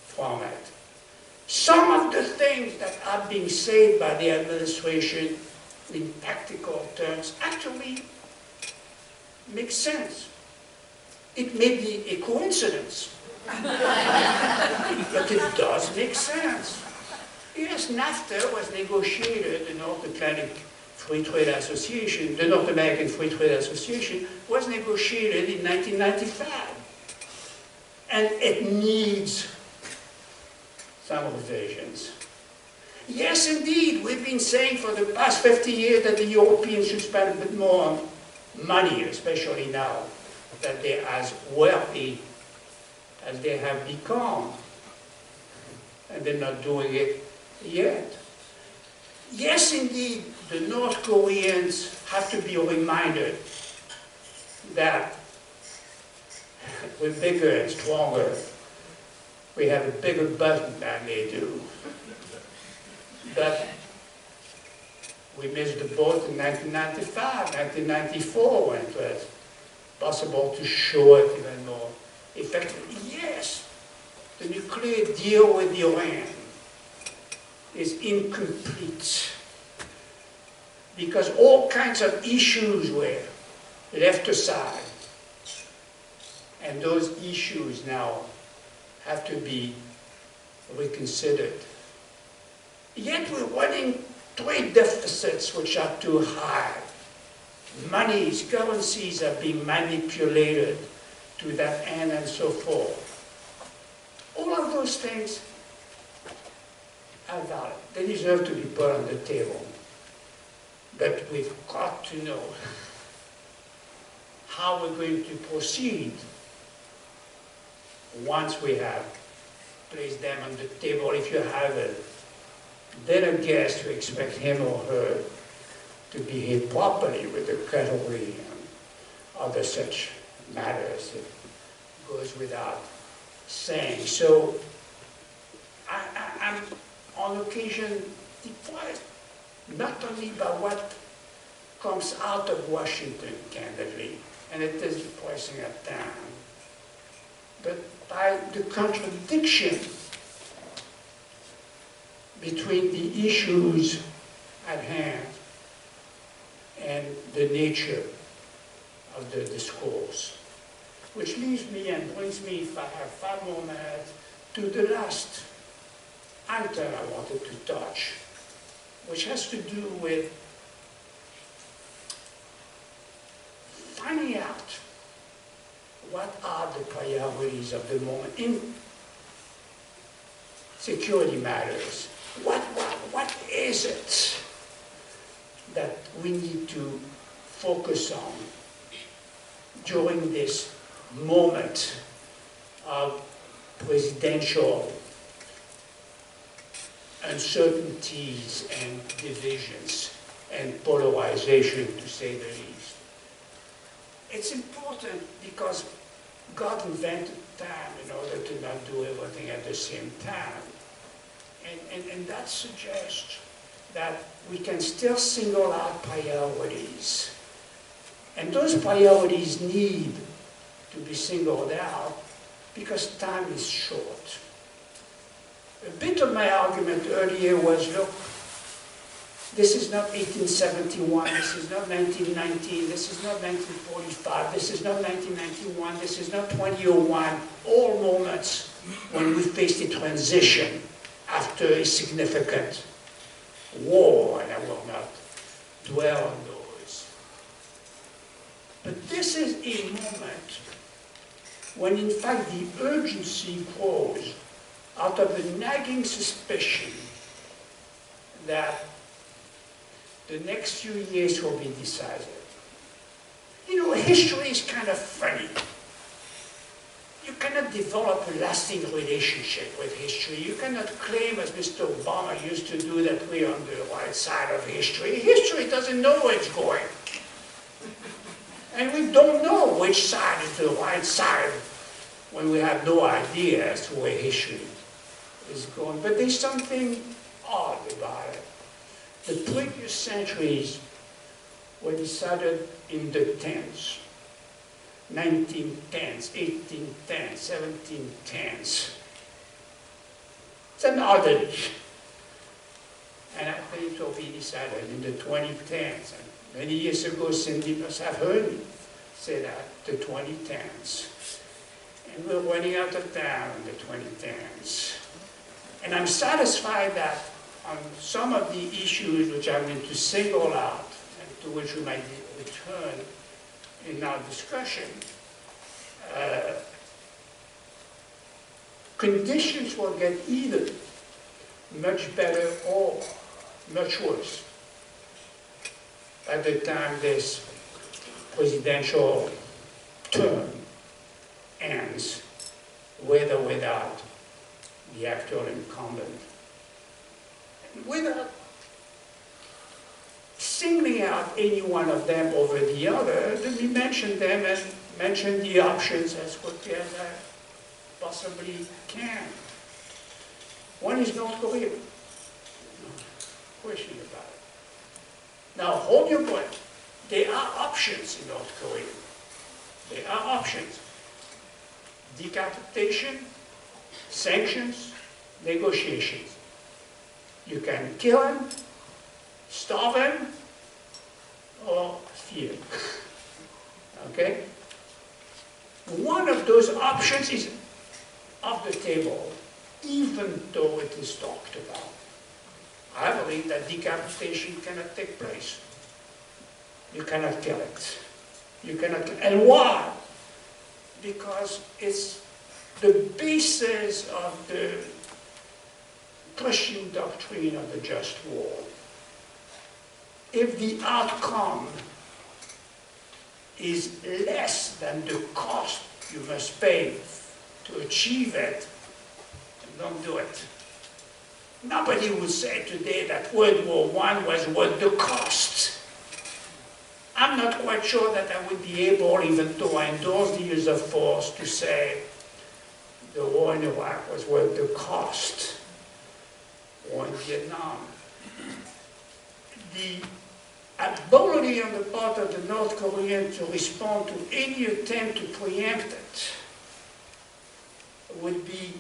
[SPEAKER 2] from it. Some of the things that are being said by the administration in tactical terms actually make sense. It may be a coincidence, but it does make sense. Yes, NAFTA was negotiated, the North Atlantic Free Trade Association, the North American Free Trade Association was negotiated in 1995. And it needs some revisions. Yes, indeed, we've been saying for the past 50 years that the Europeans should spend a bit more money, especially now that they're as wealthy as they have become. And they're not doing it yet. Yes, indeed, the North Koreans have to be reminded that we're bigger and stronger. We have a bigger button than they do. But we missed the boat in 1995, 1994, when it was possible to show it even more effectively. Yes, the nuclear deal with Iran is incomplete because all kinds of issues were left aside, and those issues now have to be reconsidered. Yet we're running trade deficits which are too high. Monies, currencies are being manipulated to that end and so forth. All of those things are valid. They deserve to be put on the table. But we've got to know how we're going to proceed once we have placed them on the table. If you have a dinner guest, you expect him or her to behave properly with the cutlery and other such matters. It goes without saying. So I'm on occasion depressed, not only by what comes out of Washington, candidly, and it is depressing at times, but by the contradiction between the issues at hand and the nature of the discourse. Which leaves me and brings me, if I have 5 more minutes, to the last item I wanted to touch, which has to do with finding out what are the priorities of the moment in security matters. What is it that we need to focus on during this moment of presidential uncertainties and divisions and polarization, to say the least? It's important because God invented time in order to not do everything at the same time. And that suggests that we can still single out priorities. And those priorities need to be singled out because time is short. A bit of my argument earlier was, look, this is not 1871, this is not 1919, this is not 1945, this is not 1991, this is not 2001, all moments when we faced a transition after a significant war, and I will not dwell on those. But this is a moment when, in fact, the urgency grows out of the nagging suspicion that the next few years will be decisive. You know, history is kind of funny. You cannot develop a lasting relationship with history. You cannot claim, as Mr. Obama used to do, that we're on the right side of history. History doesn't know where it's going. And we don't know which side is the right side when we have no idea as to where history is going. But there's something odd about it. The previous centuries were decided in the tens. 1910s, 1810s, 1710s. It's an oddity. And I think it will be decided in the 2010s. And many years ago, Cindy must have heard me say that, the 2010s. And we're running out of time in the 2010s. And I'm satisfied that on some of the issues which I'm going to single out, and to which we might return in our discussion, conditions will get either much better or much worse by the time this presidential term ends, with or without the actual incumbent. And without singling out any one of them over the other, let me mention them and mention the options as quickly as I possibly can. One is North Korea. No question about it. Now, hold your breath. There are options in North Korea. There are options. Decapitation, sanctions, negotiations. You can kill him, starve him, or fear. Okay? One of those options is off the table, even though it is talked about. I believe that decapitation cannot take place. You cannot kill it. You cannot kill it. And why? Because it's the basis of the Christian doctrine of the just war. If the outcome is less than the cost you must pay to achieve it, don't do it. Nobody would say today that World War I was worth the cost. I'm not quite sure that I would be able, even though I endorse the use of force, to say the war in Iraq was worth the cost, or in Vietnam. The ability on the part of the North Koreans to respond to any attempt to preempt it would be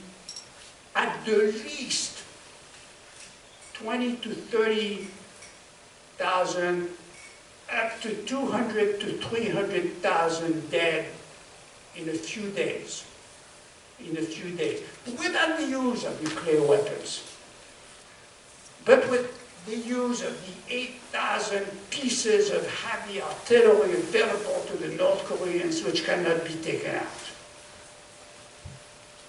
[SPEAKER 2] at the least 20 to 30,000, up to 200 to 300,000 dead in a few days. Without the use of nuclear weapons, but with the use of the 8,000 pieces of heavy artillery available to the North Koreans, which cannot be taken out.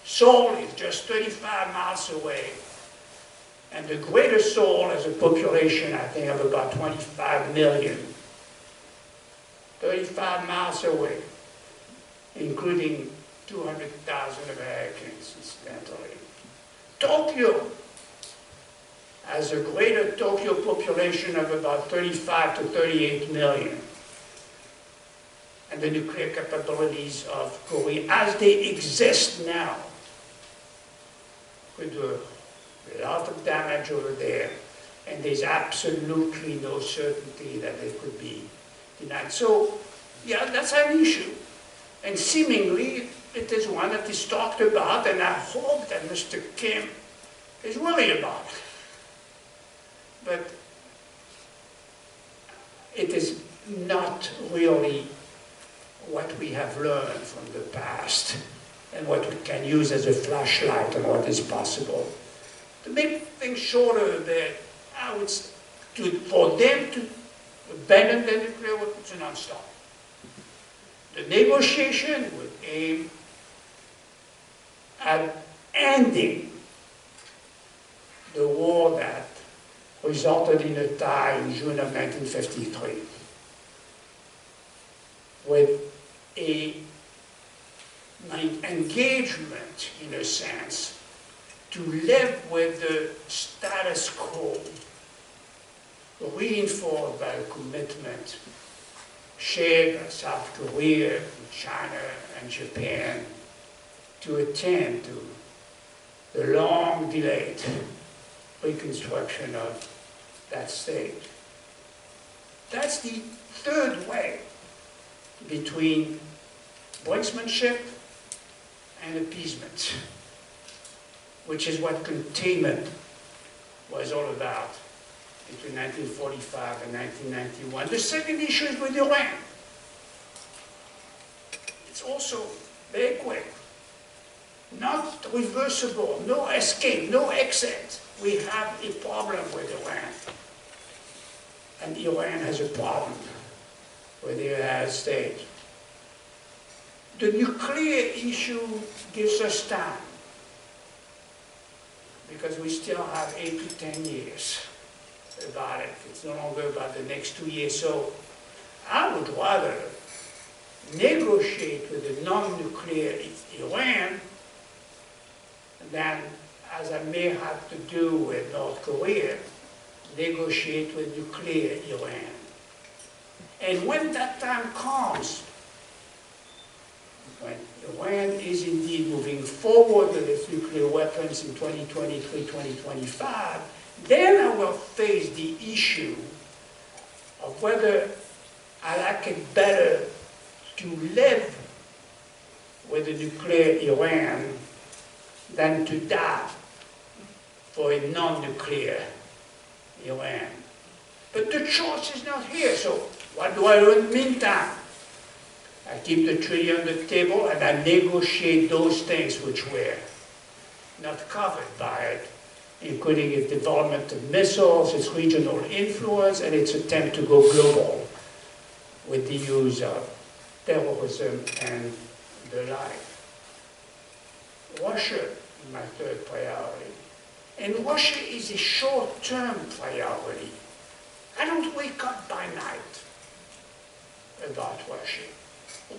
[SPEAKER 2] Seoul is just 35 miles away, and the greater Seoul has a population, I think, of about 25 million. 35 miles away, including 200,000 Americans, incidentally. Tokyo has a greater Tokyo population of about 35 to 38 million. And the nuclear capabilities of Korea, as they exist now, could do a lot of damage over there. And there's absolutely no certainty that it could be denied. So, yeah, that's an issue. And seemingly, it is one that is talked about, and I hope that Mr. Kim is worried about. But it is not really what we have learned from the past and what we can use as a flashlight on what is possible. To make things shorter a bit, I would say, for them to abandon the nuclear weapons and not stop. The negotiation would aim at ending the war that resulted in a tie in June of 1953 with an engagement, in a sense, to live with the status quo, reinforced by a commitment shared by South Korea, China, and Japan to attend to the long-delayed reconstruction of that state. That's the third way between brinksmanship and appeasement, which is what containment was all about between 1945 and 1991. The second issue is with Iran. It's also very quick. Not reversible, no escape, no exit. We have a problem with Iran. And Iran has a problem with the United States. The nuclear issue gives us time, because we still have 8 to 10 years about it. It's no longer about the next 2 years. So I would rather negotiate with a non-nuclear Iran than, as I may have to do with North Korea, negotiate with nuclear Iran. And when that time comes, when Iran is indeed moving forward with its nuclear weapons in 2023, 2025, then I will face the issue of whether I like it better to live with a nuclear Iran than to die for a non-nuclear Iran. But the choice is not here, so what do I do in the meantime? I keep the treaty on the table and I negotiate those things which were not covered by it, including its development of missiles, its regional influence, and its attempt to go global with the use of terrorism and the like. Russia, my third priority. And Russia is a short-term priority. I don't wake up by night about Russia.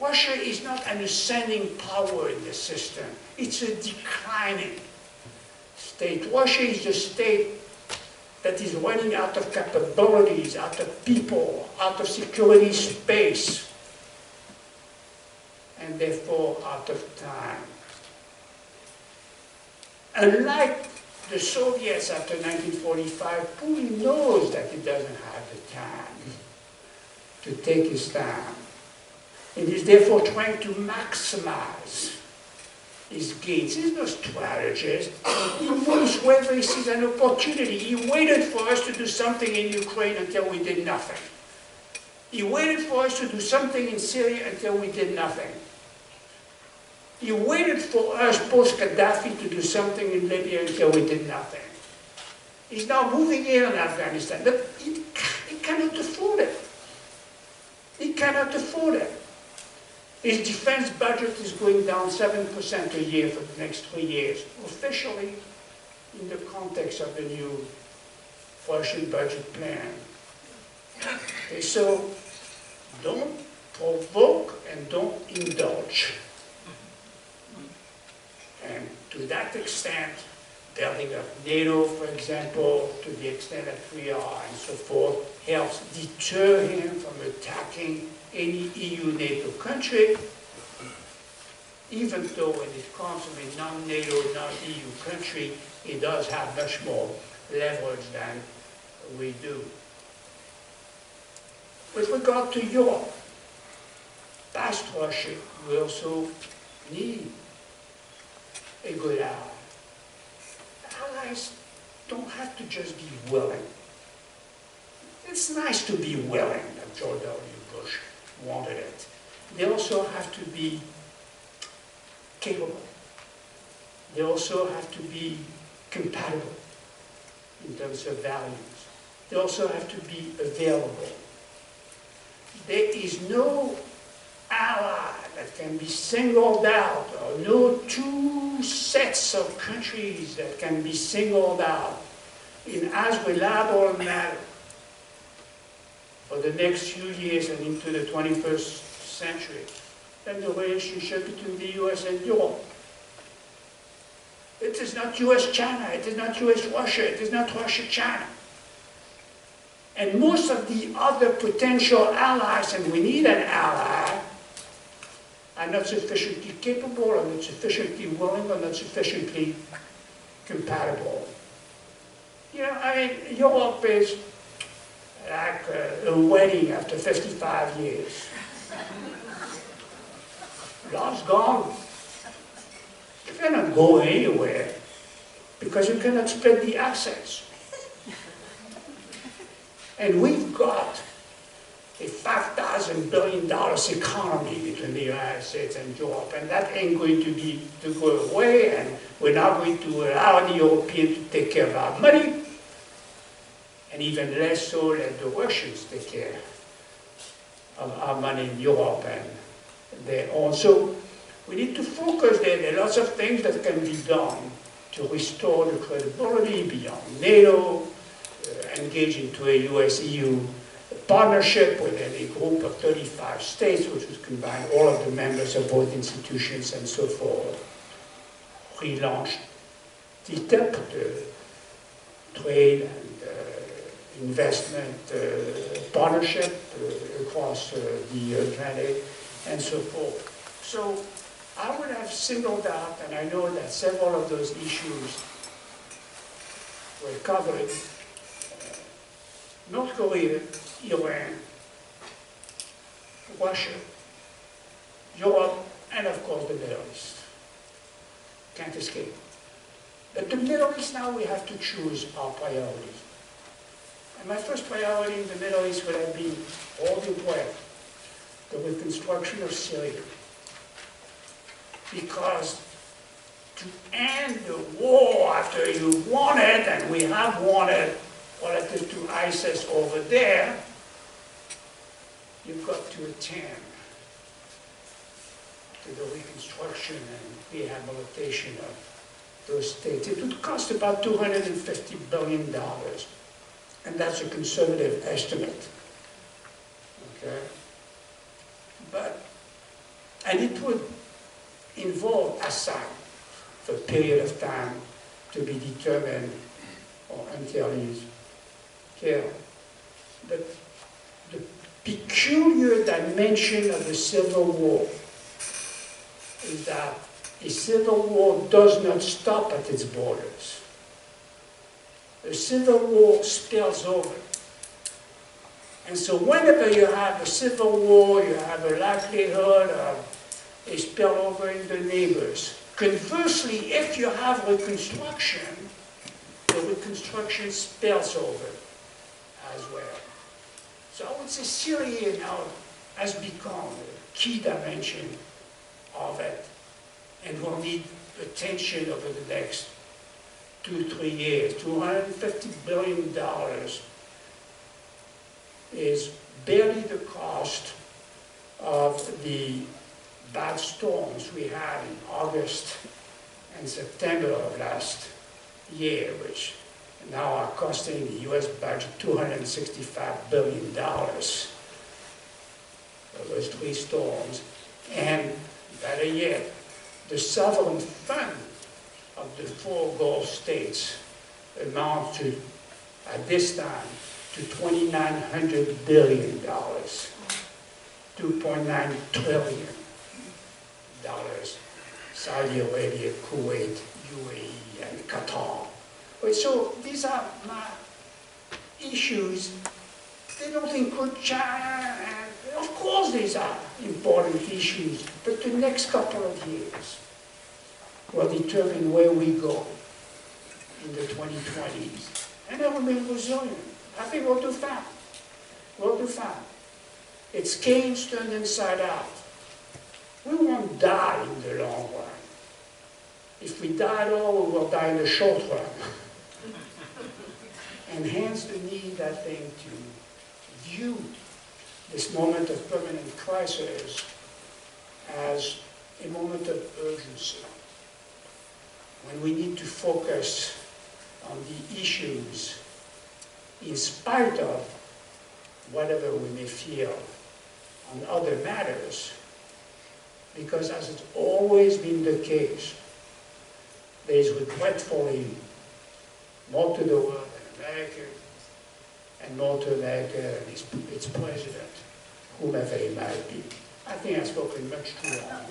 [SPEAKER 2] Russia is not an ascending power in the system. It's a declining state. Russia is a state that is running out of capabilities, out of people, out of security space, and therefore out of time. Unlike the Soviets after 1945, Putin knows that he doesn't have the time to take his time. And is therefore trying to maximize his gains. He's no strategist. He moves wherever he sees an opportunity. He waited for us to do something in Ukraine until we did nothing. He waited for us to do something in Syria until we did nothing. He waited for us post-Gaddafi to do something in Libya until we did nothing. He's now moving in on Afghanistan. But he cannot afford it. He cannot afford it. His defense budget is going down 7% a year for the next 3 years, officially in the context of the new Russian budget plan. Okay, so don't provoke and don't indulge. And to that extent, building up NATO, for example, to the extent that we are and so forth, helps deter him from attacking any EU-NATO country, even though when it comes from a non-NATO, non-EU country, it does have much more leverage than we do. With regard to Europe, past Russia, we also need a good ally. Allies don't have to just be willing. It's nice to be willing, that George W. Bush wanted it. They also have to be capable. They also have to be compatible in terms of values. They also have to be available. There is no ally that can be singled out, or no two sets of countries that can be singled out in as reliable a manner for the next few years and into the 21st century than the relationship between the US and Europe. It is not US-China, it is not US-Russia, it is not Russia-China. And most of the other potential allies, and we need an ally, are not sufficiently capable, or not sufficiently willing, or not sufficiently compatible. You know, I mean, Europe is like a wedding after 55 years. Love's gone. You cannot go anywhere because you cannot spread the assets. And we've got a $5,000 billion economy between the United States and Europe, and that ain't going to go away, and we're not going to allow the Europeans to take care of our money, and even less so let the Russians take care of our money in Europe and their own. So we need to focus there. There are lots of things that can be done to restore the credibility beyond NATO, engage into a US-EU partnership within a group of 35 states, which would combine all of the members of both institutions and so forth. Relaunch TTIP, the trade and investment partnership across the Atlantic, and so forth. So I would have singled out, and I know that several of those issues were covered, North Korea, Iran, Russia, Europe, and of course the Middle East. Can't escape. But the Middle East now we have to choose our priorities. And my first priority in the Middle East would have been all the way the reconstruction of Syria. Because to end the war after you won it, and we have won it relative to ISIS over there, you've got to attend to the reconstruction and rehabilitation of
[SPEAKER 3] those states. It would cost about $250 billion, and that's a conservative estimate. Okay? And it would involve assad for a period of time to be determined or until he's killed. But the peculiar dimension of the Civil War is that a civil war does not stop at its borders. A civil war spills over. And so whenever you have a civil war, you have a likelihood of a spillover in the neighbors. Conversely, if you have reconstruction, the reconstruction spills over as well. So I would say Syria now has become a key dimension of it, and will need attention over the next 2-3 years. $250 billion is barely the cost of the bad storms we had in August and September of last year, which now are costing the US budget $265 billion for those 3 storms. And better yet, the sovereign fund of the 4 Gulf states amount to, at this time, to $2,900 billion, $2.9 trillion. Saudi Arabia, Kuwait, UAE, and Qatar. So these are my issues. They don't include China, and of course these are important issues, but the next couple of years will determine where we go in the 2020s. And I remain resilient. I think we'll do fine. We'll do fine. It's Keynes turned inside out. We won't die in the long run. If we die at all, we will die in the short run. And hence the need, I think, to view this moment of permanent crisis as a moment of urgency, when we need to focus on the issues in spite of whatever we may feel on other matters, because as it's always been the case, there is regretfully more to the world than America, and more to America than its president, whomever he might be. I think I've spoken much too long.